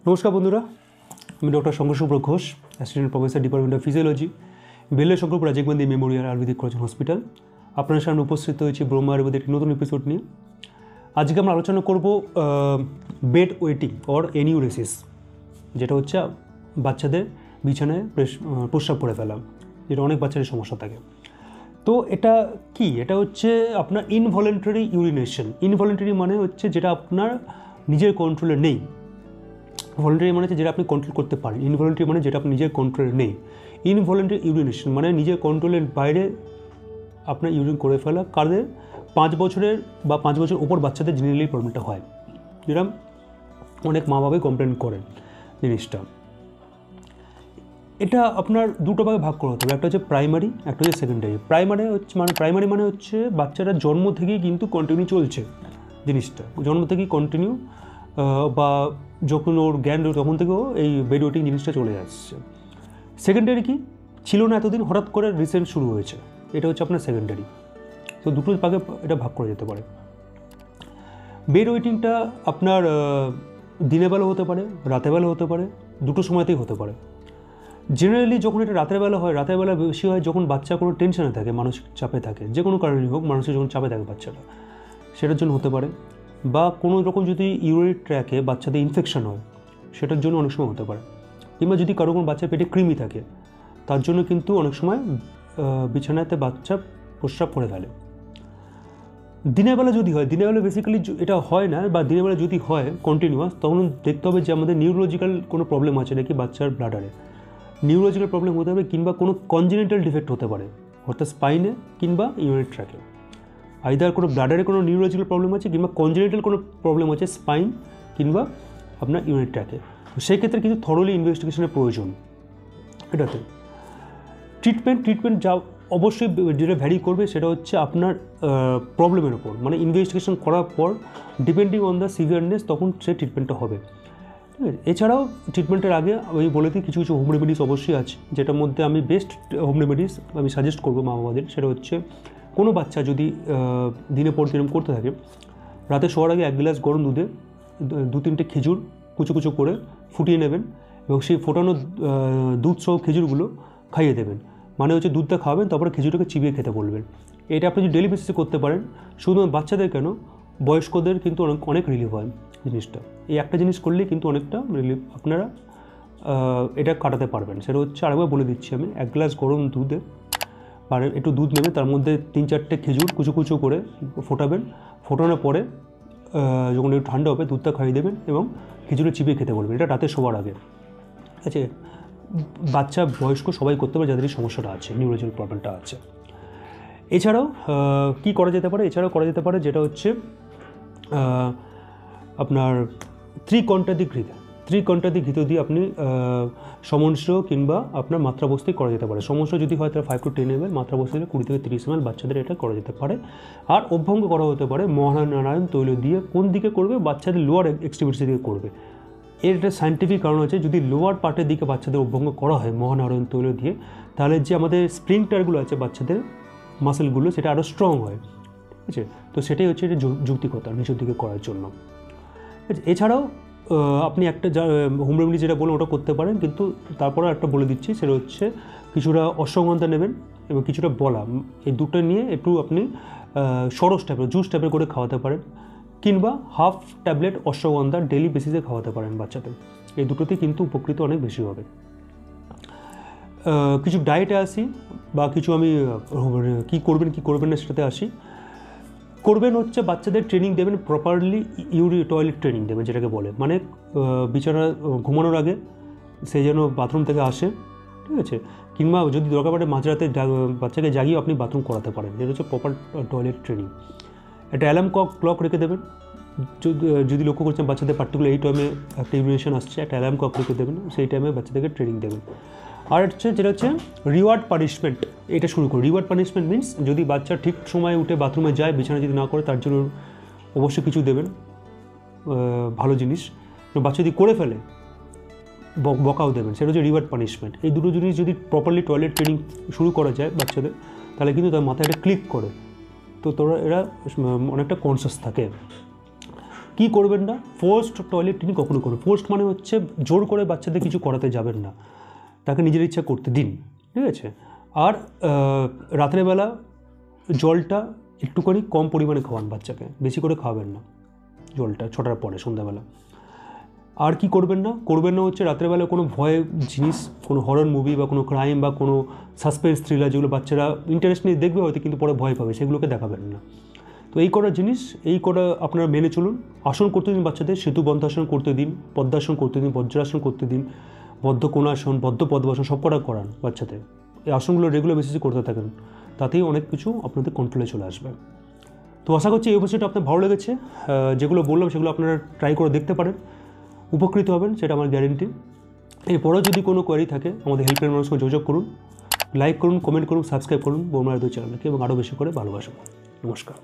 নমস্কার বন্ধুরা, আমি doctor Shankar Ghosh, assistant professor, department of physiology, Bella Shankarpur Rajiv Gandhi memorial Ayurvedic college hospital. আপনার সামনে উপস্থিত হয়েছি ব্রহ্মা আয়ুর্বেদের একটি নতুন এপিসোড নিয়ে। আজকে আমরা আলোচনা করব বেড ওয়েটিং অর এনিউরেসিস, যেটা হচ্ছে বাচ্চাদের বিছানায় প্রস্রাব করে ফেলা, যেটা অনেক বাচ্চাদের সমস্যা থাকে। তো এটা কি? এটা হচ্ছে আপনার ইনভলেন্টারি ইউরিনেশন। ইনভলেন্টারি মানে হচ্ছে যেটা আপনার নিজের কন্ট্রোলে নেই। ভলেন্টারি মানে হচ্ছে যেটা আপনি কন্ট্রোল করতে পারেন। ইনভলেন্টারি মানে যেটা আপনি নিজের কন্ট্রোলে নেই। ইনভলেন্টারি ইউরিনেশন মানে নিজের কন্ট্রোলের বাইরে আপনার ইউরিন করে ফেলা। কাদের? 5 বছরের বা 5 বছর ওপর বাচ্চাদের জেনারেলি প্রবলেমটা হয়, যেটা অনেক মা বাবাই কমপ্লেন করেন জিনিসটা। এটা আপনার দুটো ভাগে ভাগ করা হতে হবে, একটা হচ্ছে প্রাইমারি, একটা হচ্ছে সেকেন্ডারি। প্রাইমারি মানে হচ্ছে বাচ্চারা জন্ম থেকেই কিন্তু কন্টিনিউ চলছে জিনিসটা, জন্ম থেকেই কন্টিনিউ, বা যখন ওর জ্ঞান তখন থেকেও এই বেড ওয়েটিং জিনিসটা চলে আসছে। সেকেন্ডারি কি ছিল না এতদিন, হঠাৎ করে রিসেন্ট শুরু হয়েছে, এটা হচ্ছে আপনার সেকেন্ডারি। তো দুটো ভাগে এটা ভাগ করা যেতে পারে। বেড ওয়েটিংটা আপনার দিনের বেলা হতে পারে, রাতের বেলা হতে পারে, দুটো সময়তেই হতে পারে। জেনারেলি যখন এটা রাতের বেলা হয়, রাতের বেলা বেশি হয় যখন বাচ্চা কোনো টেনশনে থাকে, মানসিক চাপে থাকে, যে কোনো কারণেই হোক মানসিক যখন চাপে থাকে বাচ্চাটা, সেটার জন্য হতে পারে। বা কোনো রকম যদি ইউরিনারি ট্র্যাকে বাচ্চাদের ইনফেকশন হয়, সেটার জন্য অনেক সময় হতে পারে। কিংবা যদি কারো কোনো বাচ্চার পেটে কৃমি থাকে, তার জন্য কিন্তু অনেক সময় বিছানাতে বাচ্চা প্রস্রাব করে ফেলে। দিনের বেলা যদি হয়, দিনের বেলা বেসিক্যালি এটা হয় না, বা দিনের বেলা যদি হয় কন্টিনিউয়াস, তখন দেখতে হবে যে আমাদের নিউরোলজিক্যাল কোনো প্রবলেম আছে নাকি বাচ্চার ব্লাডারে। নিউরোলজিক্যাল প্রবলেম হতে হবে, কিংবা কোনো কনজেনিটাল ডিফেক্ট হতে পারে, অর্থাৎ স্পাইনে কিংবা ইউরিনারি ট্র্যাকে। আইদার কোনো ব্লাডারে কোনো নিউরোলজিক্যাল প্রবলেম আছে, কিংবা কনজেনিটাল কোনো প্রবলেম আছে স্পাইন কিংবা আপনার ইউরিনারি ট্র্যাকে। তো সেই ক্ষেত্রে কিন্তু থরোলি ইনভেস্টিগেশনের প্রয়োজন এটাতে। ট্রিটমেন্ট যা অবশ্যই যেটা ভ্যারি করবে সেটা হচ্ছে আপনার প্রবলেমের উপর, মানে ইনভেস্টিগেশন করার পর ডিপেন্ডিং অন দ্য সিভিয়ারনেস তখন সে ট্রিটমেন্টটা হবে, ঠিক আছে। এছাড়াও ট্রিটমেন্টের আগে আমি বলে দিই কিছু হোম রেমেডিস অবশ্যই আছে, যেটার মধ্যে আমি বেস্ট হোম রেমেডিস আমি সাজেস্ট করবো মা বাবাদের। সেটা হচ্ছে কোনো বাচ্চা যদি দিনে পর দিন করতে থাকে, রাতে শোয়ার আগে 1 গ্লাস গরম দুধে 2-3টে খেজুর কুচো করে ফুটিয়ে নেবেন, এবং সেই ফোটানো দুধ সহ খেজুরগুলো খাইয়ে দেবেন। মানে হচ্ছে দুধটা খাওয়াবেন, তারপরে খেজুরটাকে চিবিয়ে খেতে বলবেন। এটা আপনি যদি ডেলি বেসিসে করতে পারেন, শুধুমাত্র বাচ্চাদের কেন, বয়স্কদের কিন্তু অনেক রিলিফ হয় জিনিসটা। এই একটা জিনিস করলেই কিন্তু অনেকটা রিলিফ আপনারা এটা কাটাতে পারবেন। সেটা হচ্ছে, আরেকবার বলে দিচ্ছি আমি, 1 গ্লাস গরম দুধে আর একটু দুধ নেবেন, তার মধ্যে 3-4টে খেজুর কুচো করে ফোটাবেন। ফোটানোর পরে যখন একটু ঠান্ডা হবে দুধটা খাইয়ে দেবেন এবং খেজুরে চিবিয়ে খেতে বলবেন। এটা রাতে শোবার আগে, ঠিক আছে। বাচ্চা বয়স্ক সবাই করতে পারে যাদের এই সমস্যাটা আছে, নিউরোলজিক্যাল প্রবলেমটা আছে। এছাড়াও কী করা যেতে পারে? এছাড়াও করা যেতে পারে যেটা হচ্ছে আপনার 3 ঘণ্টা ঘিতে দিয়ে আপনি সমন্স কিংবা আপনার মাত্রাবস্তি করা যেতে পারে। সমন্স যদি হয় তাহলে 5 to 10 ml, মাত্রাবস্তি 20 থেকে 30 ml বাচ্চাদের এটা করা যেতে পারে। আর অভ্যঙ্গ করা হতে পারে মহানারায়ণ তৈল দিয়ে। কোন দিকে করবে? বাচ্চাদের লোয়ার এক্সট্রিমিটি দিকে করবে। এর একটা সায়েন্টিফিক কারণ আছে, যদি লোয়ার পার্টের দিকে বাচ্চাদের অভ্যঙ্গ করা হয় মহানারায়ণ তৈল দিয়ে, তাহলে যে আমাদের স্প্রিংটারগুলো আছে বাচ্চাদের মাসেলগুলো, সেটা আরও স্ট্রং হয়, ঠিক আছে। তো সেটাই হচ্ছে এটা যৌক্তিকতা নিচের দিকে করার জন্য। এছাড়াও আপনি একটা হোম রেমেডি যেটা বলুন ওটা করতে পারেন, কিন্তু তারপরে একটা বলে দিচ্ছি, সেটা হচ্ছে কিছুটা অশ্বগন্ধা নেবেন এবং কিছুটা বলা, এই দুটো নিয়ে একটু আপনি সরস টাইপের জুস টাইপের করে খাওয়াতে পারেন, কিংবা হাফ ট্যাবলেট অশ্বগন্ধা ডেলি বেসিসে খাওয়াতে পারেন বাচ্চাদের। এই দুটোতেই কিন্তু উপকৃত অনেক বেশি হবে। কিছু ডায়েটে আসি, বা কিছু আমি কী করবেন না সেটাতে আসি। করবেন হচ্ছে বাচ্চাদের ট্রেনিং দেবেন, প্রপারলি টয়লেট ট্রেনিং দেবেন, যেটাকে বলে, মানে বিছানা ঘুমানোর আগে সে যেন বাথরুম থেকে আসে, ঠিক আছে। কিংবা যদি দরকার পড়ে মাঝরাতে বাচ্চাকে জাগিয়ে আপনি বাথরুম করাতে পারেন, যেটা হচ্ছে প্রপার টয়লেট ট্রেনিং। একটা অ্যালার্ম ক্লক রেখে দেবেন। যদি লক্ষ্য করছেন বাচ্চাদের পার্টিকুলার এই টাইমে একটা ইউরিনেশন আসছে, একটা অ্যালার্ম ক্লক রেখে দেবেন, সেই টাইমে বাচ্চাদেরকে ট্রেনিং দেবেন। আর হচ্ছে যেটা হচ্ছে রিওয়ার্ড পানিশমেন্ট, এটা শুরু করুন। রিওয়ার্ড পানিশমেন্ট মিনস, যদি বাচ্চা ঠিক সময়ে উঠে বাথরুমে যায়, বিছানা যদি না করে, তার জন্য অবশ্যই কিছু দেবেন, ভালো জিনিস। বাচ্চা যদি করে ফেলে বকাও দেবেন, সেটা হচ্ছে রিওয়ার্ড পানিশমেন্ট। এই দুটো জিনিস যদি প্রপারলি টয়লেট ট্রেনিং শুরু করা যায় বাচ্চাদের, তাহলে কিন্তু তার মাথায় একটা ক্লিক করে, তো এরা অনেকটা কনসিয়াস থাকে। কী করবেন না, ফোর্সড টয়লেট ট্রেনিং কখনো করবেন। ফোর্সড মানে হচ্ছে জোর করে বাচ্চাদের কিছু করাতে যাবেন না, তাকে নিজের ইচ্ছা করতে দিন, ঠিক আছে। আর রাত্রের বেলা জলটা একটুখানি কম পরিমাণে খাওয়ান বাচ্চাকে, বেশি করে খাওয়াবেন না জলটা 6টার পরে সন্ধ্যাবেলা। আর কি করবেন না হচ্ছে রাত্রেবেলা কোনো ভয় জিনিস, কোনো হরর মুভি বা কোনো ক্রাইম বা কোনো সাসপেন্স থ্রিলার যেগুলো বাচ্চারা ইন্টারেস্ট নিয়ে দেখবে হয়তো কিন্তু পরে ভয় পাবে, সেগুলোকে দেখাবেন না। তো এই কটা জিনিস, এই কটা আপনারা মেনে চলুন। আসন করতে দিন বাচ্চাদের, সেতু বন্ধাসন করতে দিন, পদ্মাসন করতে দিন, বজ্রাসন করতে দিন, বদ্ধ কোণাসন, বদ্ধ পদ্মাসন সব কটা করান বাচ্চাদের। এই আসনগুলো রেগুলার বেসিসে করতে থাকেন, তাতেই অনেক কিছু আপনাদের কন্ট্রোলে চলে আসবে। তো আশা করছি এই অবস্থাটা আপনার ভালো লেগেছে। যেগুলো বললাম সেগুলো আপনারা ট্রাই করে দেখতে পারেন, উপকৃত হবেন, সেটা আমার গ্যারেন্টি। এরপরেও যদি কোনো কোয়ারি থাকে আমাদের হেল্পলাইন মানুষকে যোগাযোগ করুন, লাইক করুন, কমেন্ট করুন, সাবস্ক্রাইব করুন বৌমার চ্যানেলকে এবং আরও বেশি করে ভালোবাসুন। নমস্কার।